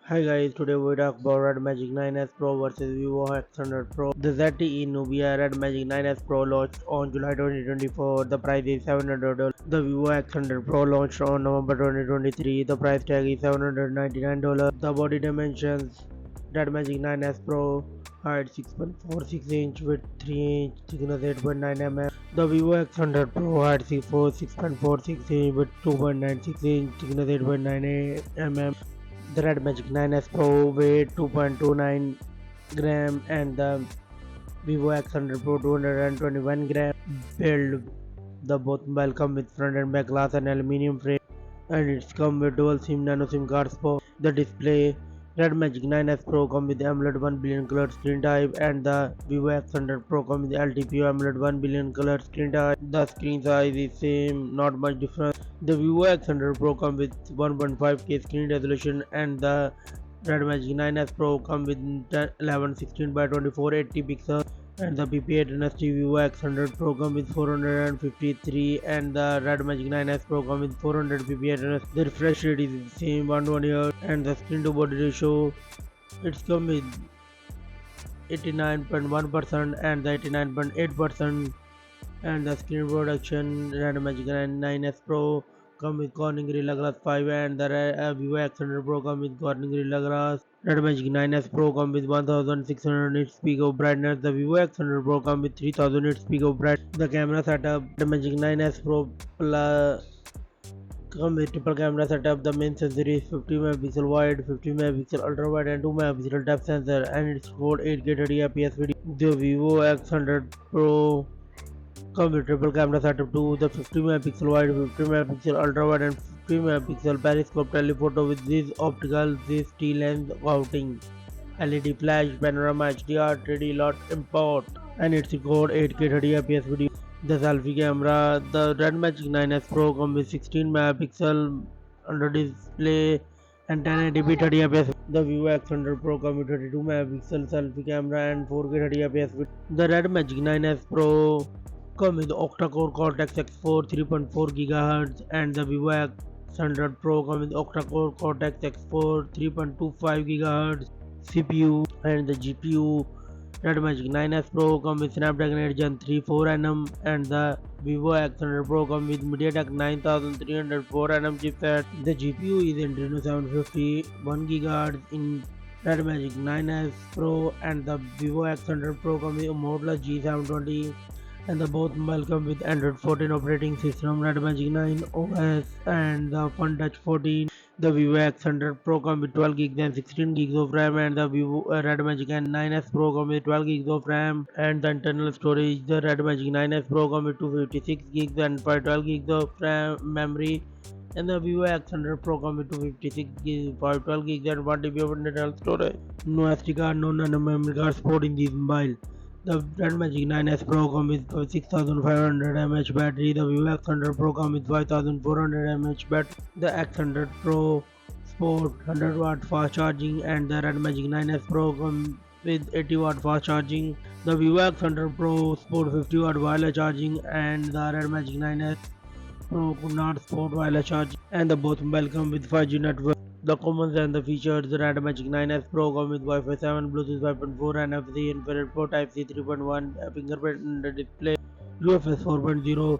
Hi guys, today we talk about Red Magic 9s Pro versus Vivo X100 Pro. The ZTE Nubia Red Magic 9s Pro launched on July 2024. The price is $700. The Vivo X100 Pro launched on November 2023. The price tag is $799. The body dimensions: Red Magic 9s Pro height 6.46 inch, width 3 inch, thickness 8.9 mm. The Vivo X100 Pro height 6.46 inch, width 2.96 inch, thickness 8.9 mm. The Red Magic 9s Pro weight 2.29 gram and the Vivo X100 Pro 221 gram. Build: the both mobile come with front and back glass and aluminium frame, and it's come with dual SIM nano SIM cards for the display. Red Magic 9s Pro come with the AMOLED 1 billion color screen type, and the Vivo X100 Pro come with the LTPO AMOLED 1 billion color screen type. The screen size is same, not much difference. The Vivo X100 Pro come with 1.5K screen resolution, and the Red Magic 9s Pro come with 1116 by 2480 pixels, and the PP8 NST Vivo X100 Pro come with 453, and the Red Magic 9s Pro come with 400 PP8 NST. The refresh rate is the same 120 Hz, and the screen to body ratio it's come with 89.1% and the 89.8%. And the screen protection: Red Magic 9s Pro come with Corning Gorilla Glass 5, and the Vivo X100 Pro come with Corning Gorilla Glass. Red Magic 9s Pro come with 1600 nits peak of brightness. The Vivo X100 Pro come with 3000 nits peak of brightness. The camera setup: Red Magic 9s Pro Plus come with triple camera setup. The main sensor is 50 megapixel wide, 50 megapixel ultra wide, and 2 megapixel depth sensor, and it's for 8K 30 fps video. The Vivo X100 Pro come with triple camera setup too. The 50 megapixel wide, 50 megapixel ultra wide, and 50 megapixel periscope telephoto with this optical ZT lens outing, LED flash, panorama HDR 3D lot import, and it's record 8K 30 fps video. The selfie camera: the Red Magic 9s Pro come with 16 megapixel under display and 1080p 30 fps. The Vivo X100 Pro come with 32 megapixel selfie camera and 4K 30 fps video. The Red Magic 9s Pro come with octa-core Cortex X4 3.4 GHz, and the Vivo X100 Pro come with octa-core Cortex X4 3.25 GHz CPU, and the GPU. Red Magic 9s Pro come with Snapdragon 8 Gen 3 4nm, and the Vivo X100 Pro come with MediaTek 9300 4nm chipset. The GPU is Adreno 750 1 GHz in Red Magic 9s Pro, and the Vivo X100 Pro come with Motorola G720, and the both mobile come with Android 14 operating system, Red Magic 9 OS, and the Fun Touch 14. The Vivo X100 Pro come with 12 gigs and 16 gigs of RAM, and the Vivo Red Magic 9s Pro come with 12 gigs of RAM and the internal storage. The Red Magic 9s Pro come with 256 gigs and 512 gigs of RAM memory, and the Vivo X100 Pro come with 256 gigs, 512 gigs and 1 TB of internal storage. No SD card, no nano memory card support in this mobile. The Red Magic 9s Pro come with 6500 mAh battery. The Vivo X100 Pro come with 5400 mAh battery. The X100 Pro Sport 100 watt fast charging, and the Red Magic 9s Pro come with 80 watt fast charging. The Vivo X100 Pro Sport 50 watt wireless charging, and the Red Magic 9s Pro could not support wireless charging, and the both mobile come with 5G network. The commons and the features: the Red Magic 9s Pro come with Wi-Fi 7, Bluetooth 5.4, NFC, infrared port, Type-C 3.1, fingerprint in the display, UFS 4.0,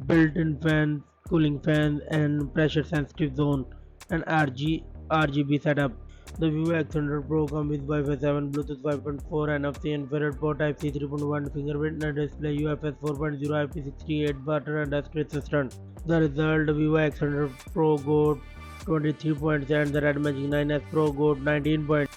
built-in fans, cooling fans, and pressure-sensitive zone, and RGB setup. The Vivo X100 Pro come with Wi-Fi 7, Bluetooth 5.4, NFC, infrared port, Type-C 3.1, fingerprint in the display, UFS 4.0, IP68 button, and discrete assistant. The result: Vivo X100 Pro got 23 points, and the Red Magic 9s Pro got 19 points.